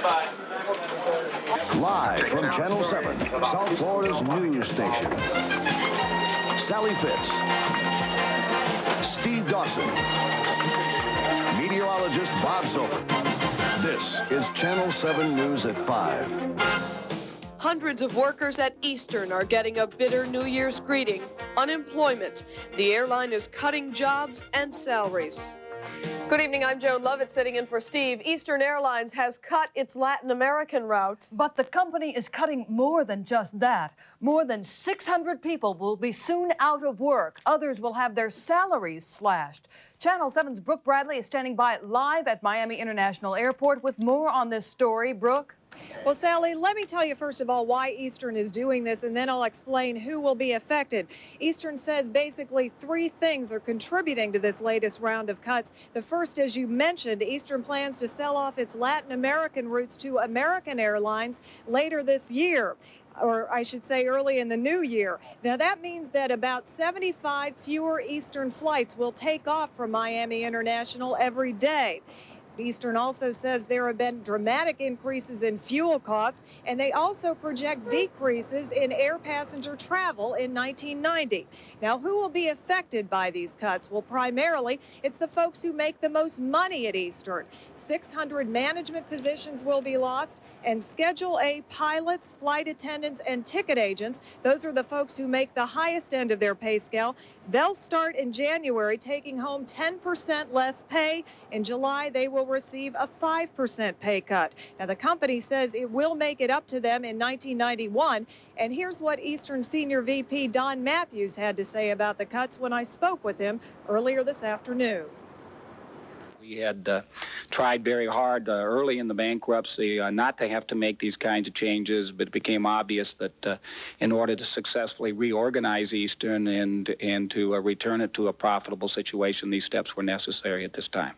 Stand by. Live from Channel 7, South Florida's news station. Sally Fitz. Steve Dawson. Meteorologist Bob Soper. This is Channel 7 News at 5. Hundreds of workers at Eastern are getting a bitter New Year's greeting. Unemployment. The airline is cutting jobs and salaries. Good evening, I'm Joan Lovett sitting in for Steve. Eastern Airlines has cut its Latin American routes. But the company is cutting more than just that. More than 600 people will be soon out of work. Others will have their salaries slashed. Channel 7's Brooke Bradley is standing by live at Miami International Airport with more on this story. Brooke? Well, Sally, let me tell you first of all why Eastern is doing this, and then I'll explain who will be affected. Eastern says basically three things are contributing to this latest round of cuts. The first, as you mentioned, Eastern plans to sell off its Latin American routes to American Airlines later this year, or I should say early in the new year. Now, that means that about 75 fewer Eastern flights will take off from Miami International every day. Eastern also says there have been dramatic increases in fuel costs, and they also project decreases in air passenger travel in 1990. Now, who will be affected by these cuts? Well, primarily, it's the folks who make the most money at Eastern. 600 management positions will be lost, and Schedule A pilots, flight attendants, and ticket agents, those are the folks who make the highest end of their pay scale. They'll start in January taking home 10% less pay. In July, they will receive a 5% pay cut. Now, the company says it will make it up to them in 1991. And here's what Eastern Senior VP Don Matthews had to say about the cuts when I spoke with him earlier this afternoon. We had tried very hard early in the bankruptcy not to have to make these kinds of changes, but it became obvious that in order to successfully reorganize Eastern and to return it to a profitable situation, these steps were necessary at this time.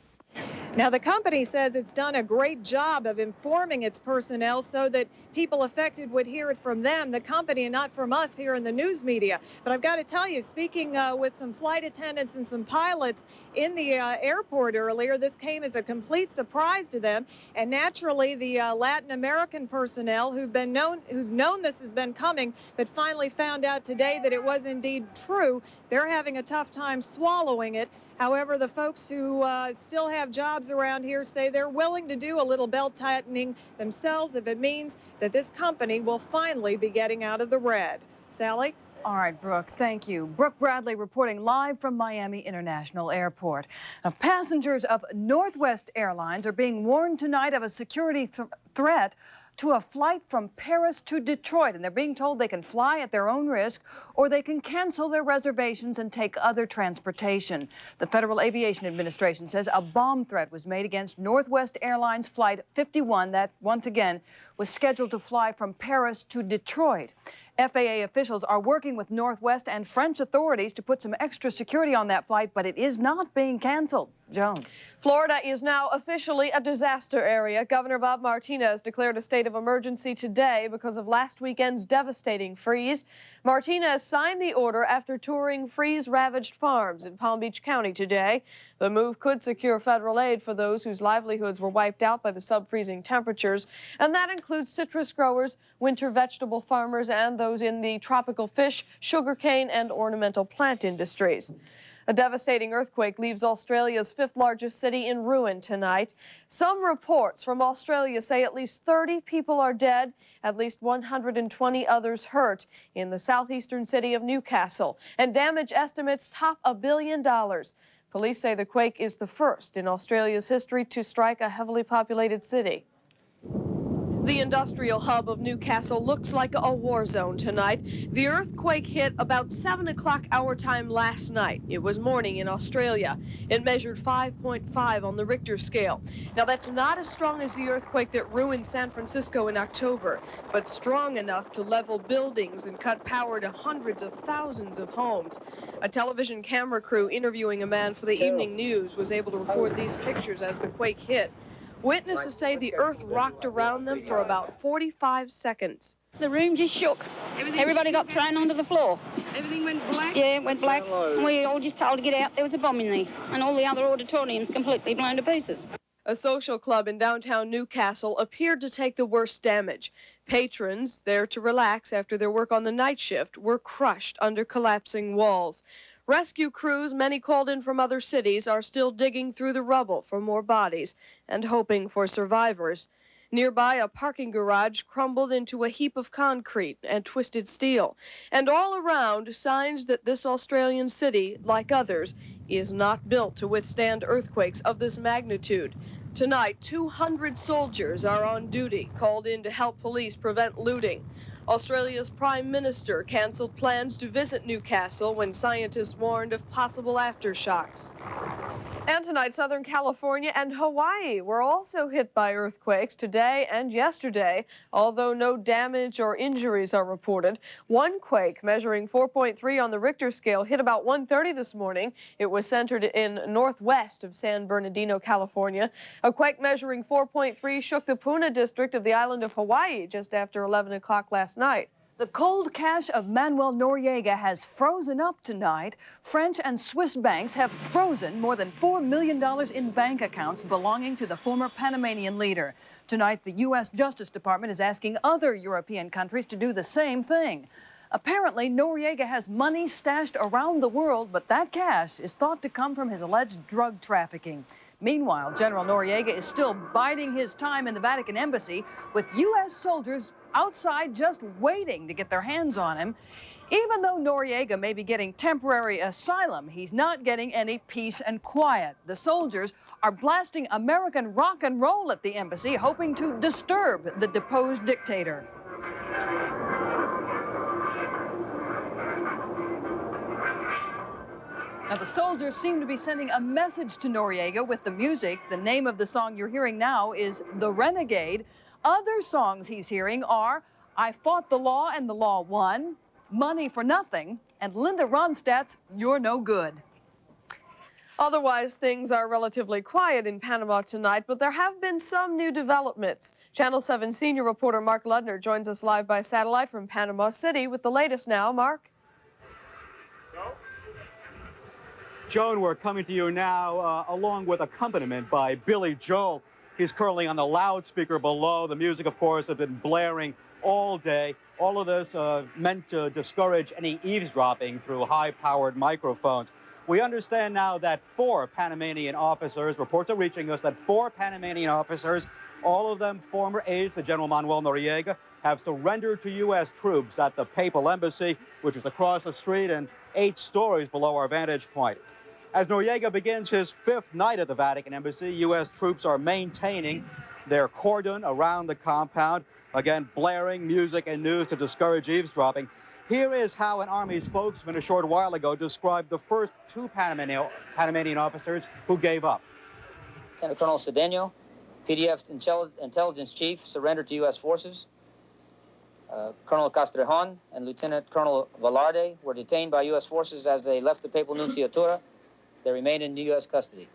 Now, the company says it's done a great job of informing its personnel so that people affected would hear it from them, the company, and not from us here in the news media. But I've got to tell you, speaking with some flight attendants and some pilots in the airport earlier, this came as a complete surprise to them. And naturally, the Latin American personnel who've known this has been coming, but finally found out today that it was indeed true, they're having a tough time swallowing it. However, the folks who still have jobs around here say they're willing to do a little belt tightening themselves if it means that this company will finally be getting out of the red. Sally? All right, Brooke, thank you. Brooke Bradley reporting live from Miami International Airport. Now, passengers of Northwest Airlines are being warned tonight of a security threat to a flight from Paris to Detroit, and they're being told they can fly at their own risk or they can cancel their reservations and take other transportation. The Federal Aviation Administration says a bomb threat was made against Northwest Airlines Flight 51 that, once again, was scheduled to fly from Paris to Detroit. FAA officials are working with Northwest and French authorities to put some extra security on that flight, but it is not being canceled. Joan. Florida is now officially a disaster area. Governor Bob Martinez declared a state of emergency today because of last weekend's devastating freeze. Martinez signed the order after touring freeze-ravaged farms in Palm Beach County today. The move could secure federal aid for those whose livelihoods were wiped out by the sub-freezing temperatures, and that includes citrus growers, winter vegetable farmers, and those in the tropical fish, sugarcane, and ornamental plant industries. A devastating earthquake leaves Australia's fifth largest city in ruin tonight. Some reports from Australia say at least 30 people are dead, at least 120 others hurt in the southeastern city of Newcastle, and damage estimates top $1 billion. Police say the quake is the first in Australia's history to strike a heavily populated city. The industrial hub of Newcastle looks like a war zone tonight. The earthquake hit about 7 o'clock our time last night. It was morning in Australia. It measured 5.5 on the Richter scale. Now, that's not as strong as the earthquake that ruined San Francisco in October, but strong enough to level buildings and cut power to hundreds of thousands of homes. A television camera crew interviewing a man for the evening news was able to record these pictures as the quake hit. Witnesses say the earth rocked around them for about 45 seconds. The room just shook. Everybody got thrown onto the floor. Everything went black? Yeah, it went black. And we all just told to get out. There was a bomb in there. And all the other auditoriums completely blown to pieces. A social club in downtown Newcastle appeared to take the worst damage. Patrons, there to relax after their work on the night shift, were crushed under collapsing walls. Rescue crews, many called in from other cities, are still digging through the rubble for more bodies and hoping for survivors. Nearby, a parking garage crumbled into a heap of concrete and twisted steel. And all around, signs that this Australian city, like others, is not built to withstand earthquakes of this magnitude. Tonight, 200 soldiers are on duty, called in to help police prevent looting. Australia's Prime Minister canceled plans to visit Newcastle when scientists warned of possible aftershocks. And tonight, Southern California and Hawaii were also hit by earthquakes today and yesterday, although no damage or injuries are reported. One quake measuring 4.3 on the Richter scale hit about 1:30 this morning. It was centered in northwest of San Bernardino, California. A quake measuring 4.3 shook the Puna district of the island of Hawaii just after 11 o'clock last night. The cold cash of Manuel Noriega has frozen up tonight. French and Swiss banks have frozen more than $4 million in bank accounts belonging to the former Panamanian leader. Tonight, the U.S. Justice Department is asking other European countries to do the same thing. Apparently, Noriega has money stashed around the world, but that cash is thought to come from his alleged drug trafficking. Meanwhile, General Noriega is still biding his time in the Vatican embassy, with U.S. soldiers outside just waiting to get their hands on him. Even though Noriega may be getting temporary asylum, he's not getting any peace and quiet. The soldiers are blasting American rock and roll at the embassy, hoping to disturb the deposed dictator. Now, the soldiers seem to be sending a message to Noriega with the music. The name of the song you're hearing now is The Renegade. Other songs he's hearing are I Fought the Law and the Law Won, Money for Nothing, and Linda Ronstadt's You're No Good. Otherwise, things are relatively quiet in Panama tonight, but there have been some new developments. Channel 7 senior reporter Mark Ludner joins us live by satellite from Panama City with the latest now. Mark? Joan, we're coming to you now along with accompaniment by Billy Joel. He's currently on the loudspeaker below. The music, of course, has been blaring all day. All of this meant to discourage any eavesdropping through high-powered microphones. We understand now that 4 Panamanian officers, reports are reaching us that 4 Panamanian officers, all of them former aides to General Manuel Noriega, have surrendered to U.S. troops at the Papal Embassy, which is across the street and 8 stories below our vantage point. As Noriega begins his 5th night at the Vatican Embassy, U.S. troops are maintaining their cordon around the compound, again blaring music and news to discourage eavesdropping. Here is how an Army spokesman a short while ago described the first 2 Panamanian officers who gave up. Lieutenant Colonel Cedeno, PDF intelligence chief, surrendered to U.S. forces. Colonel Castrejon and Lieutenant Colonel Velarde were detained by U.S. forces as they left the Papal Nunciatura. They remain in U.S. custody.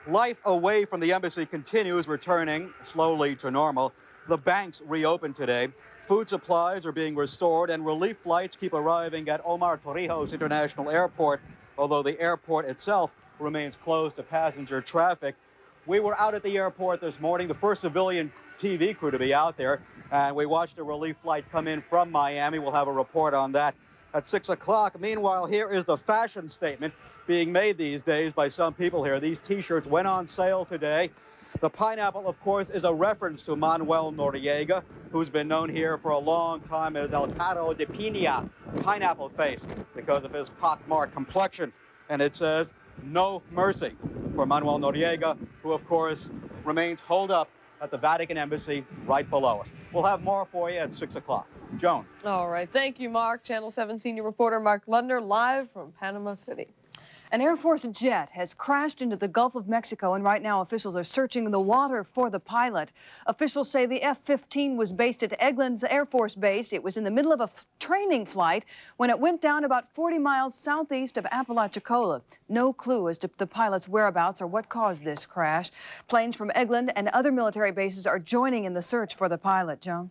Life away from the embassy continues, returning slowly to normal. The banks reopened today. Food supplies are being restored, and relief flights keep arriving at Omar Torrijos International Airport, although the airport itself remains closed to passenger traffic. We were out at the airport this morning, the first civilian TV crew to be out there, and we watched a relief flight come in from Miami. We'll have a report on that at 6 o'clock. Meanwhile, here is the fashion statement being made these days by some people here. These T-shirts went on sale today. The pineapple, of course, is a reference to Manuel Noriega, who's been known here for a long time as El Caro de Piña, pineapple face, because of his pockmarked complexion. And it says, no mercy for Manuel Noriega, who, of course, remains holed up at the Vatican Embassy right below us. We'll have more for you at 6 o'clock. Joan. All right. Thank you, Mark. Channel 7 senior reporter Mark Ludner live from Panama City. An Air Force jet has crashed into the Gulf of Mexico, and right now officials are searching the water for the pilot. Officials say the F-15 was based at Eglin Air Force Base. It was in the middle of a training flight when it went down about 40 miles southeast of Apalachicola. No clue as to the pilot's whereabouts or what caused this crash. Planes from Eglin and other military bases are joining in the search for the pilot. Joan?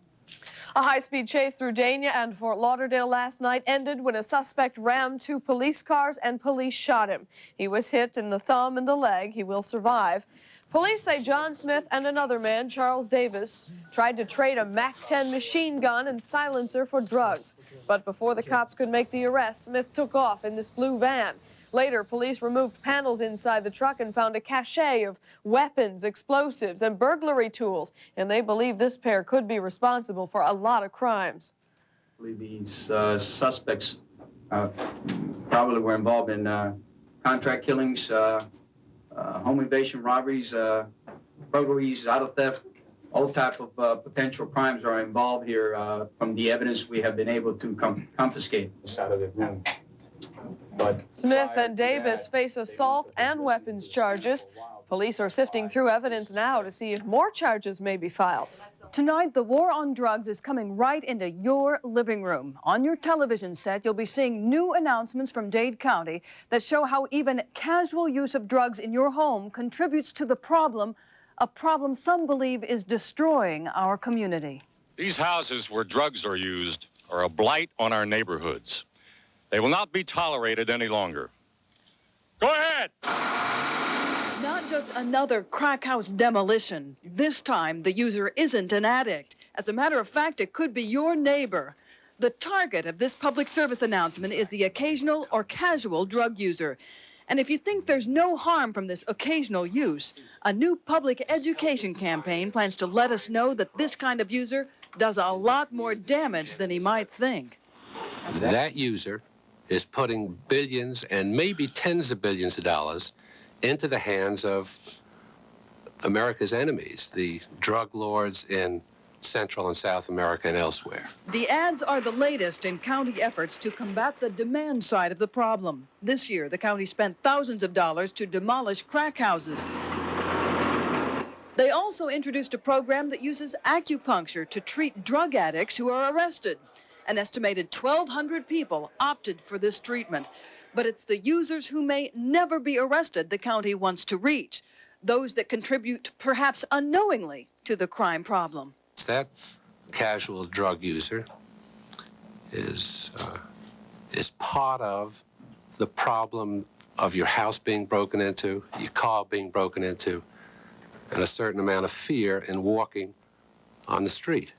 A high-speed chase through Dania and Fort Lauderdale last night ended when a suspect rammed 2 police cars and police shot him. He was hit in the thumb and the leg. He will survive. Police say John Smith and another man, Charles Davis, tried to trade a MAC-10 machine gun and silencer for drugs. But before the cops could make the arrest, Smith took off in this blue van. Later, police removed panels inside the truck and found a cache of weapons, explosives, and burglary tools. And they believe this pair could be responsible for a lot of crimes. I believe these suspects probably were involved in contract killings, home invasion, robberies, burglaries, auto theft. All type of potential crimes are involved here from the evidence we have been able to confiscate. Out of the room. But Smith and Davis face assault and weapons charges. Police are sifting through evidence now to see if more charges may be filed. Tonight, the war on drugs is coming right into your living room. On your television set, you'll be seeing new announcements from Dade County that show how even casual use of drugs in your home contributes to the problem, a problem some believe is destroying our community. These houses where drugs are used are a blight on our neighborhoods. They will not be tolerated any longer. Go ahead! Not just another crack house demolition. This time, the user isn't an addict. As a matter of fact, it could be your neighbor. The target of this public service announcement is the occasional or casual drug user. And if you think there's no harm from this occasional use, a new public education campaign plans to let us know that this kind of user does a lot more damage than he might think. That user is putting billions and maybe tens of billions of dollars into the hands of America's enemies, the drug lords in Central and South America and elsewhere. The ads are the latest in county efforts to combat the demand side of the problem. This year, the county spent thousands of dollars to demolish crack houses. They also introduced a program that uses acupuncture to treat drug addicts who are arrested. An estimated 1,200 people opted for this treatment. But it's the users who may never be arrested the county wants to reach, those that contribute perhaps unknowingly to the crime problem. That casual drug user is part of the problem of your house being broken into, your car being broken into, and a certain amount of fear in walking on the street.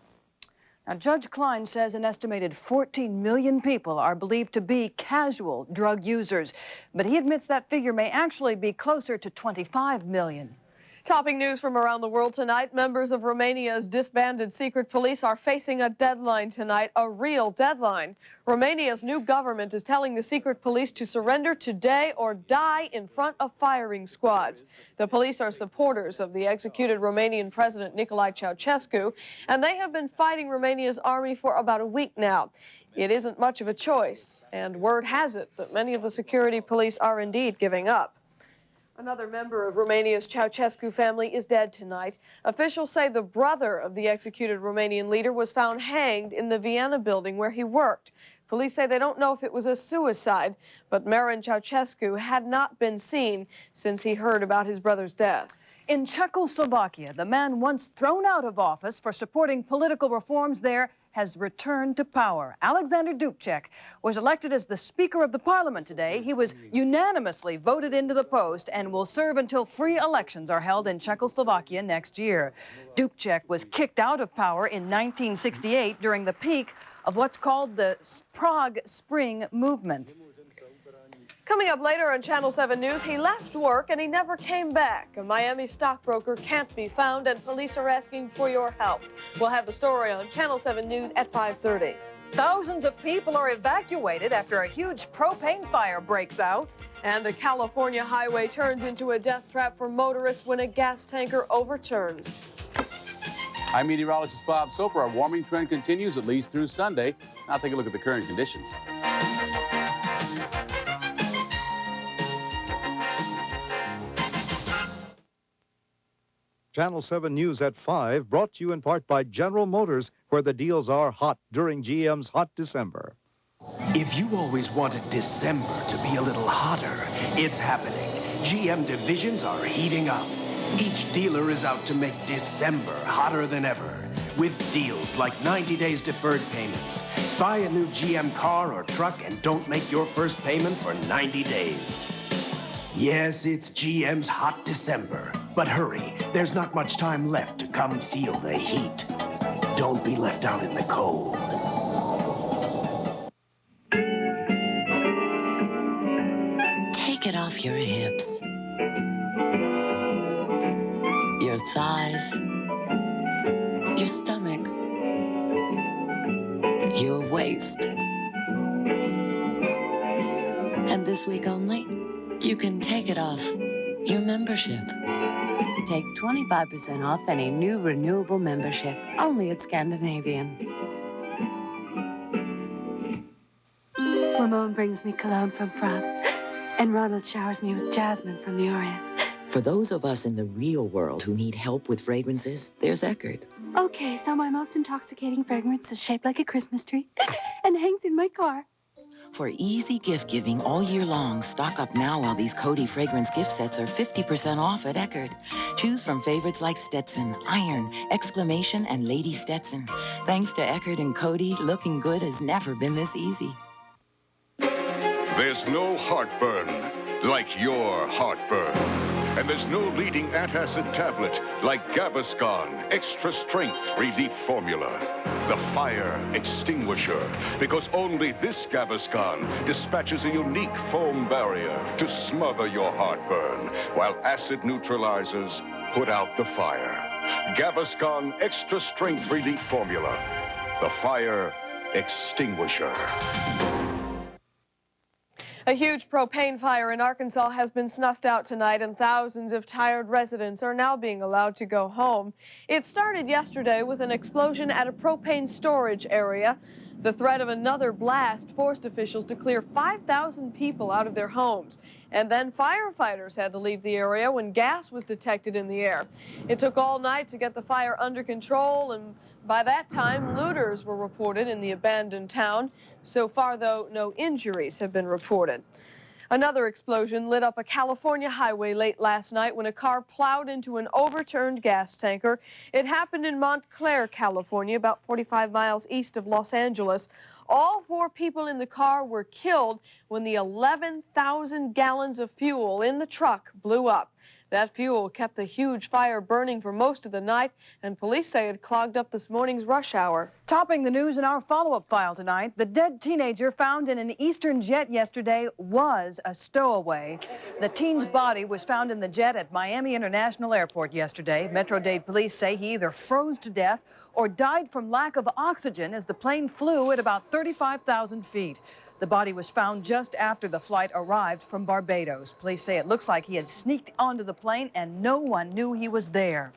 Now, Judge Klein says an estimated 14 million people are believed to be casual drug users, but he admits that figure may actually be closer to 25 million. Topping news from around the world tonight, members of Romania's disbanded secret police are facing a deadline tonight, a real deadline. Romania's new government is telling the secret police to surrender today or die in front of firing squads. The police are supporters of the executed Romanian President Nicolae Ceausescu, and they have been fighting Romania's army for about a week now. It isn't much of a choice, and word has it that many of the security police are indeed giving up. Another member of Romania's Ceausescu family is dead tonight. Officials say the brother of the executed Romanian leader was found hanged in the Vienna building where he worked. Police say they don't know if it was a suicide, but Marin Ceausescu had not been seen since he heard about his brother's death. In Czechoslovakia, the man once thrown out of office for supporting political reforms there has returned to power. Alexander Dubček was elected as the Speaker of the Parliament today. He was unanimously voted into the post and will serve until free elections are held in Czechoslovakia next year. Dubček was kicked out of power in 1968 during the peak of what's called the Prague Spring movement. Coming up later on Channel 7 News, he left work and he never came back. A Miami stockbroker can't be found and police are asking for your help. We'll have the story on Channel 7 News at 5:30. Thousands of people are evacuated after a huge propane fire breaks out. And a California highway turns into a death trap for motorists when a gas tanker overturns. I'm meteorologist Bob Soper. Our warming trend continues at least through Sunday. Now take a look at the current conditions. Channel 7 News at 5, brought to you in part by General Motors, where the deals are hot during GM's Hot December. If you always wanted December to be a little hotter, it's happening. GM divisions are heating up. Each dealer is out to make December hotter than ever, with deals like 90 days deferred payments. Buy a new GM car or truck and don't make your first payment for 90 days. Yes, it's GM's Hot December. But hurry, there's not much time left to come feel the heat. Don't be left out in the cold. Take it off your hips, your thighs, your stomach, your waist. And this week only, you can take it off your membership. Take 25% off any new renewable membership, only at Scandinavian. Ramon brings me cologne from France, and Ronald showers me with jasmine from the Orient. For those of us in the real world who need help with fragrances, there's Eckerd. Okay, so my most intoxicating fragrance is shaped like a Christmas tree and hangs in my car. For easy gift giving all year long, stock up now while these Coty fragrance gift sets are 50% off at Eckerd. Choose from favorites like Stetson, Iron, Exclamation, and Lady Stetson. Thanks to Eckerd and Coty, looking good has never been this easy. There's no heartburn like your heartburn. And there's no leading antacid tablet like Gaviscon Extra Strength Relief Formula. The fire extinguisher, because only this Gaviscon dispatches a unique foam barrier to smother your heartburn, while acid neutralizers put out the fire. Gaviscon Extra Strength Relief Formula. The fire extinguisher. A huge propane fire in Arkansas has been snuffed out tonight, and thousands of tired residents are now being allowed to go home. It started yesterday with an explosion at a propane storage area. The threat of another blast forced officials to clear 5,000 people out of their homes. And then firefighters had to leave the area when gas was detected in the air. It took all night to get the fire under control, and by that time, looters were reported in the abandoned town. So far, though, no injuries have been reported. Another explosion lit up a California highway late last night when a car plowed into an overturned gas tanker. It happened in Montclair, California, about 45 miles east of Los Angeles. All 4 people in the car were killed when the 11,000 gallons of fuel in the truck blew up. That fuel kept the huge fire burning for most of the night, and police say it clogged up this morning's rush hour. Topping the news in our follow-up file tonight, the dead teenager found in an Eastern jet yesterday was a stowaway. The teen's body was found in the jet at Miami International Airport yesterday. Metro-Dade police say he either froze to death or died from lack of oxygen as the plane flew at about 35,000 feet. The body was found just after the flight arrived from Barbados. Police say it looks like he had sneaked onto the plane and no one knew he was there.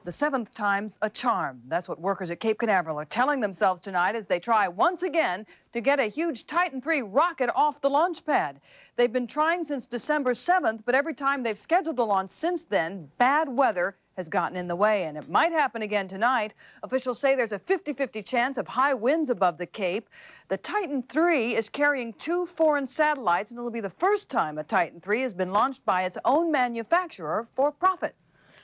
The 7th time's a charm. That's what workers at Cape Canaveral are telling themselves tonight as they try once again to get a huge Titan III rocket off the launch pad. They've been trying since December 7th, but every time they've scheduled a launch since then, bad weather has gotten in the way, and it might happen again tonight. Officials say there's a 50-50 chance of high winds above the Cape. The Titan III is carrying 2 foreign satellites, and it'll be the first time a Titan III has been launched by its own manufacturer for profit.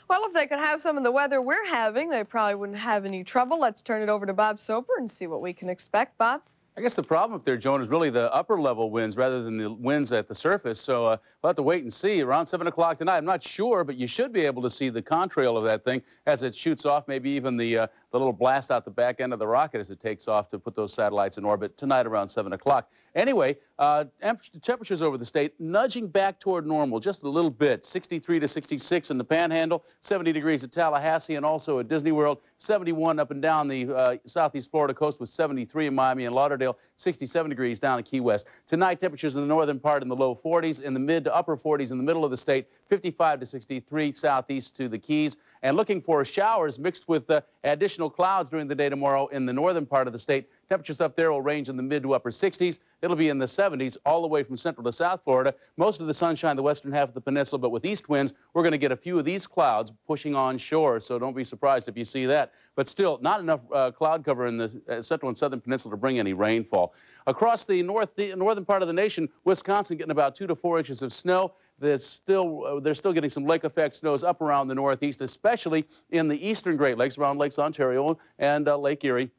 Well, if they could have some of the weather we're having, they probably wouldn't have any trouble. Let's turn it over to Bob Soper and see what we can expect. Bob? I guess the problem up there, Joan, is really the upper level winds rather than the winds at the surface. So we'll have to wait and see. Around 7 o'clock tonight, I'm not sure, but you should be able to see the contrail of that thing as it shoots off, maybe even the little blast out the back end of the rocket as it takes off to put those satellites in orbit tonight around 7 o'clock. Anyway, temperatures over the state nudging back toward normal just a little bit. 63 to 66 in the Panhandle, 70 degrees at Tallahassee and also at Disney World, 71 up and down the southeast Florida coast with 73 in Miami and Lauderdale, 67 degrees down in Key West. Tonight, temperatures in the northern part in the low 40s, in the mid to upper 40s in the middle of the state, 55 to 63 southeast to the Keys. And looking for showers mixed with additional clouds during the day tomorrow in the northern part of the state. Temperatures up there will range in the mid to upper 60s. It'll be in the 70s all the way from central to south Florida. Most of the sunshine the western half of the peninsula, but with east winds, we're going to get a few of these clouds pushing on shore, so don't be surprised if you see that. But still, not enough cloud cover in the central and southern peninsula to bring any rainfall. Across the northern part of the nation, Wisconsin getting about 2 to 4 inches of snow. They're still getting some lake effect snows up around the northeast, especially in the eastern Great Lakes, around Lakes Ontario and Lake Erie.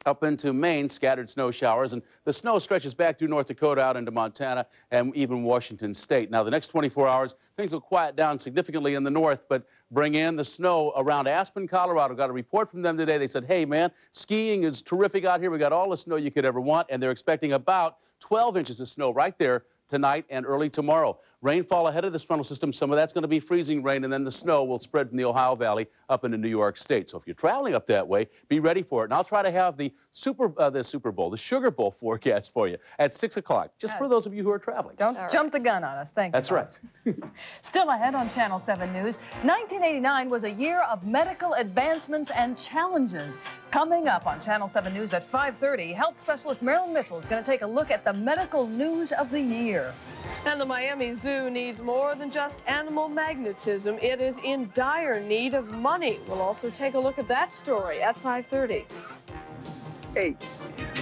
up into Maine, scattered snow showers, and the snow stretches back through North Dakota out into Montana and even Washington State. Now, the next 24 hours, things will quiet down significantly in the north, but bring in the snow around Aspen, Colorado. Got a report from them today. They said, hey, man, skiing is terrific out here. We got all the snow you could ever want, and they're expecting about 12 inches of snow right there tonight and early tomorrow. Rainfall ahead of this frontal system, some of that's going to be freezing rain, and then the snow will spread from the Ohio Valley up into New York State. So if you're traveling up that way, be ready for it. And I'll try to have the Sugar Bowl forecast for you at 6 o'clock, just for those of you who are traveling. Don't jump the gun on us. Thank you. That's right. Still ahead on Channel 7 News, 1989 was a year of medical advancements and challenges. Coming up on Channel 7 News at 5:30, health specialist Marilyn Mitchell is going to take a look at the medical news of the year. And the Miami Zoo needs more than just animal magnetism. It is in dire need of money. We'll also take a look at that story at 5:30. Hey,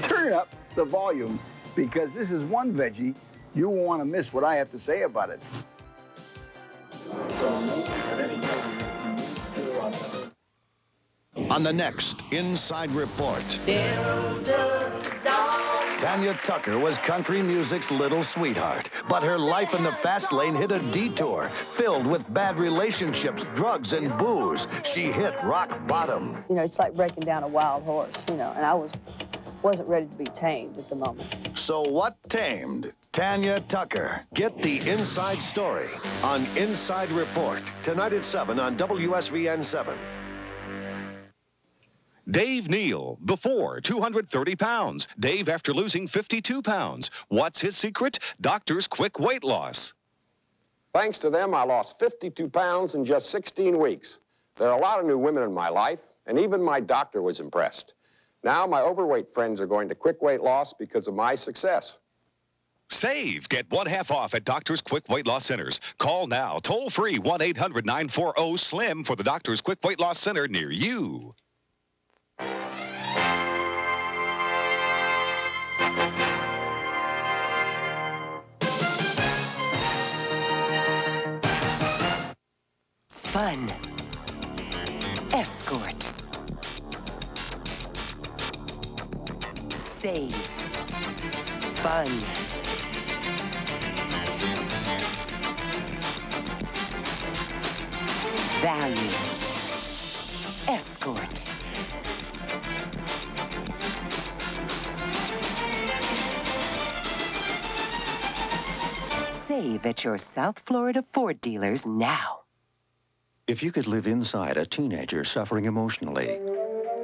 turn up the volume, because this is one veggie you won't want to miss what I have to say about it. On the next Inside Report, Tanya Tucker was country music's little sweetheart, but her life in the fast lane hit a detour filled with bad relationships, drugs, and booze. She hit rock bottom. You know, it's like breaking down a wild horse, you know, and I wasn't ready to be tamed at the moment. So what tamed Tanya Tucker? Get the inside story on Inside Report, tonight at 7 on WSVN 7. Dave Neal, before 230 pounds. Dave after losing 52 pounds. What's his secret? Doctor's quick weight loss. Thanks to them, I lost 52 pounds in just 16 weeks. There are a lot of new women in my life, and even my doctor was impressed. Now my overweight friends are going to quick weight loss because of my success. Save. Get one half off at Doctor's Quick Weight Loss Centers. Call now. Toll free 1-800-940-SLIM for the Doctor's Quick Weight Loss Center near you. Fun. Escort. Save. Fun. Value. Escort. Save at your South Florida Ford dealers now. If you could live inside a teenager suffering emotionally,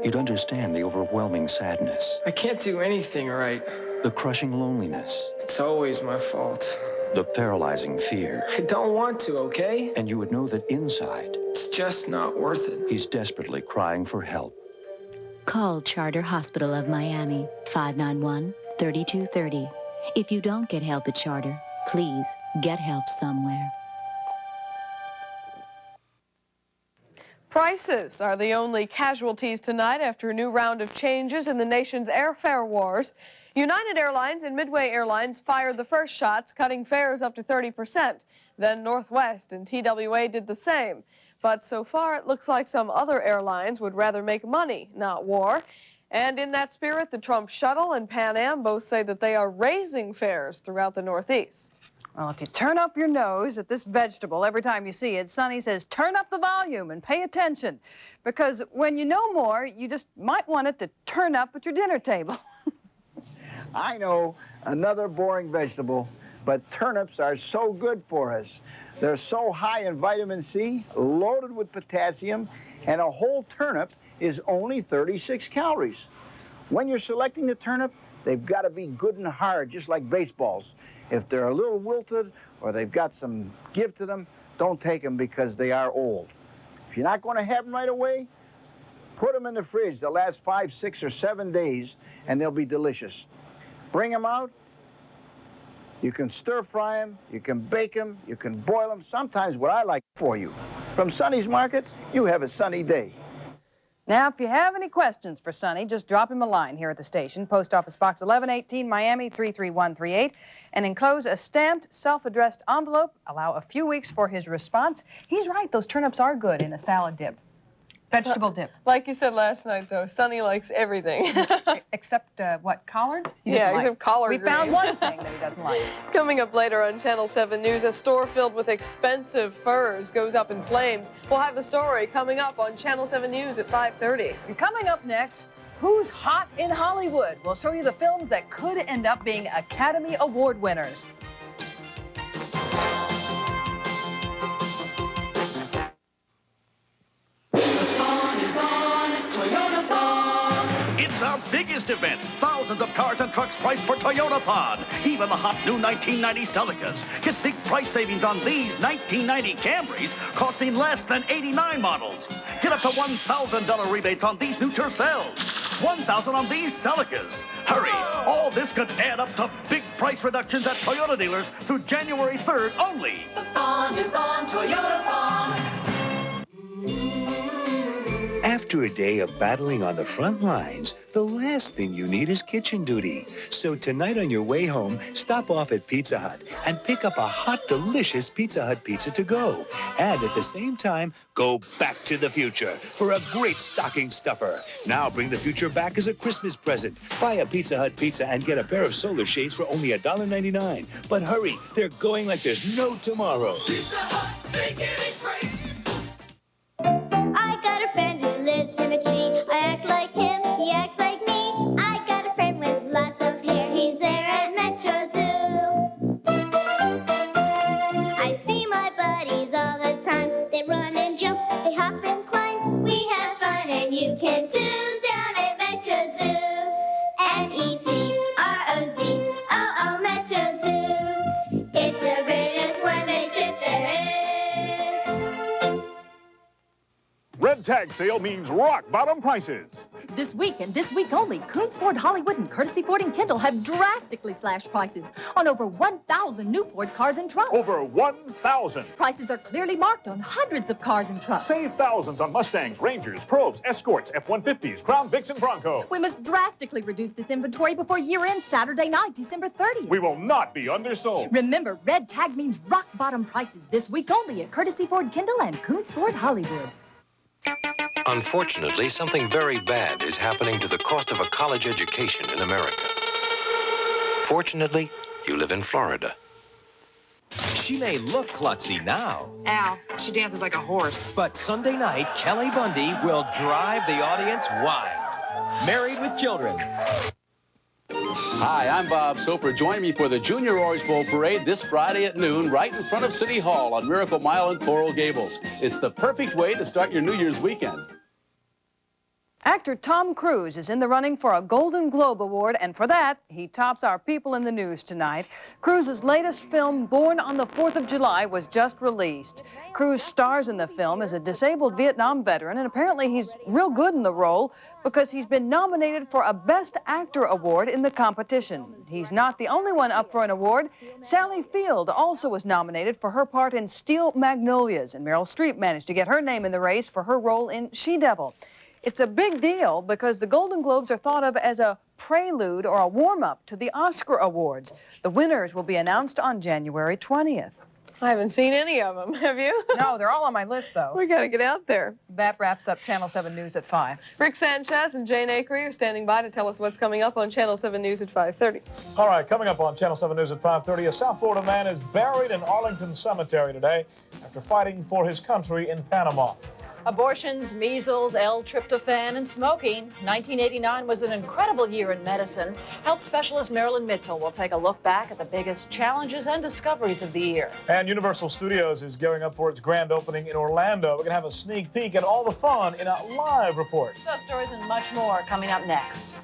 you'd understand the overwhelming sadness, I can't do anything right. the crushing loneliness, It's always my fault. the paralyzing fear. I don't want to, okay? And you would know that inside, It's just not worth it. he's desperately crying for help. Call Charter Hospital of Miami, 591-3230. If you don't get help at Charter, please get help somewhere. Prices are the only casualties tonight after a new round of changes in the nation's airfare wars. United Airlines and Midway Airlines fired the first shots, cutting fares up to 30%. Then Northwest and TWA did the same. But so far, it looks like some other airlines would rather make money, not war. And in that spirit, the Trump Shuttle and Pan Am both say that they are raising fares throughout the Northeast. Well, if you turn up your nose at this vegetable every time you see it, Sonny says turn up the volume and pay attention. Because when you know more, you just might want it to turn up at your dinner table. I know, another boring vegetable, but turnips are so good for us. They're so high in vitamin C, loaded with potassium, and a whole turnip is only 36 calories. When you're selecting the turnip, they've got to be good and hard, just like baseballs. If they're a little wilted or they've got some give to them, don't take them because they are old. If you're not going to have them right away, put them in the fridge. They'll last 5, 6, or 7 days, and they'll be delicious. Bring them out. You can stir fry them, you can bake them, you can boil them. Sometimes what I like for you. From Sonny's Market, you have a sunny day. Now, if you have any questions for Sonny, just drop him a line here at the station. Post Office Box 1118, Miami 33138. And enclose a stamped, self-addressed envelope. Allow a few weeks for his response. He's right, those turnips are good in a salad dip. Vegetable dip. Like you said last night, though, Sonny likes everything. Except, what, collards? He Yeah, doesn't like. except collard We found greens. one thing that he doesn't like. Coming up later on Channel 7 News, a store filled with expensive furs goes up in flames. We'll have the story coming up on Channel 7 News at 5:30. And coming up next, who's hot in Hollywood? We'll show you the films that could end up being Academy Award winners. It's our biggest event. Thousands of cars and trucks priced for Toyotathon. Even the hot new 1990 Celicas. Get big price savings on these 1990 Camrys costing less than 89 models. Get up to $1,000 rebates on these new Tercels. $1,000 on these Celicas. Hurry! All this could add up to big price reductions at Toyota dealers through January 3rd only. The fun is on Toyota Fun. After a day of battling on the front lines, the last thing you need is kitchen duty. So tonight on your way home, stop off at Pizza Hut and pick up a hot, delicious Pizza Hut pizza to go. And at the same time, go back to the future for a great stocking stuffer. Now bring the future back as a Christmas present. Buy a Pizza Hut pizza and get a pair of solar shades for only $1.99. But hurry, they're going like there's no tomorrow. Pizza Hut, they get it crazy. I got a friend who lives in a tree. I act like him, he acts like me. I got a friend with lots of hair. He's there at Metro Zoo. I see my buddies all the time. They run and jump, they hop and climb. We have fun and you can too down at Metro Zoo. METROZOO, Metro Zoo. It's the greatest one-day trip there is. Red Tag Sale means rock bottom prices. This week and this week only, Coons Ford Hollywood and Courtesy Ford and Kindle have drastically slashed prices on over 1,000 new Ford cars and trucks. Over 1,000. Prices are clearly marked on hundreds of cars and trucks. Save thousands on Mustangs, Rangers, Probes, Escorts, F-150s, Crown Vics, and Bronco. We must drastically reduce this inventory before year-end Saturday night, December 30th. We will not be undersold. Remember, Red Tag means rock bottom prices this week only at Courtesy Ford Kindle and Coons Ford Hollywood. Unfortunately, something very bad is happening to the cost of a college education in America. Fortunately, you live in Florida. She may look klutzy now. Al, she dances like a horse. But Sunday night, Kelly Bundy will drive the audience wild. Married with Children. Hi, I'm Bob Soper. Join me for the Junior Orange Bowl Parade this Friday at noon right in front of City Hall on Miracle Mile and Coral Gables. It's the perfect way to start your New Year's weekend. Actor Tom Cruise is in the running for a Golden Globe Award, and for that, he tops our people in the news tonight. Cruise's latest film, Born on the 4th of July, was just released. Cruise stars in the film as a disabled Vietnam veteran, and apparently he's real good in the role because he's been nominated for a Best Actor award in the competition. He's not the only one up for an award. Sally Field also was nominated for her part in Steel Magnolias, and Meryl Streep managed to get her name in the race for her role in She-Devil. It's a big deal because the Golden Globes are thought of as a prelude or a warm-up to the Oscar Awards. The winners will be announced on January 20th. I haven't seen any of them. Have you? No, they're all on my list, though. We got to get out there. That wraps up Channel 7 News at 5. Rick Sanchez and Jane Acree are standing by to tell us what's coming up on Channel 7 News at 5:30. All right, coming up on Channel 7 News at 5:30, a South Florida man is buried in Arlington Cemetery today after fighting for his country in Panama. Abortions, measles, L-tryptophan, and smoking. 1989 was an incredible year in medicine. Health specialist Marilyn Mitchell will take a look back at the biggest challenges and discoveries of the year. And Universal Studios is gearing up for its grand opening in Orlando. We're going to have a sneak peek at all the fun in a live report. Those stories and much more coming up next.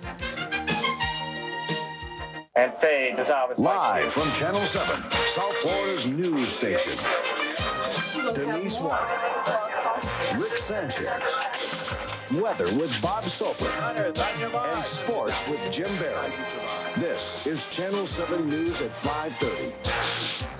And fade is always live from Channel 7, South Florida's news station. Denise White, Rick Sanchez, weather with Bob Soper, and sports with Jim Barry. This is Channel 7 News at 5:30.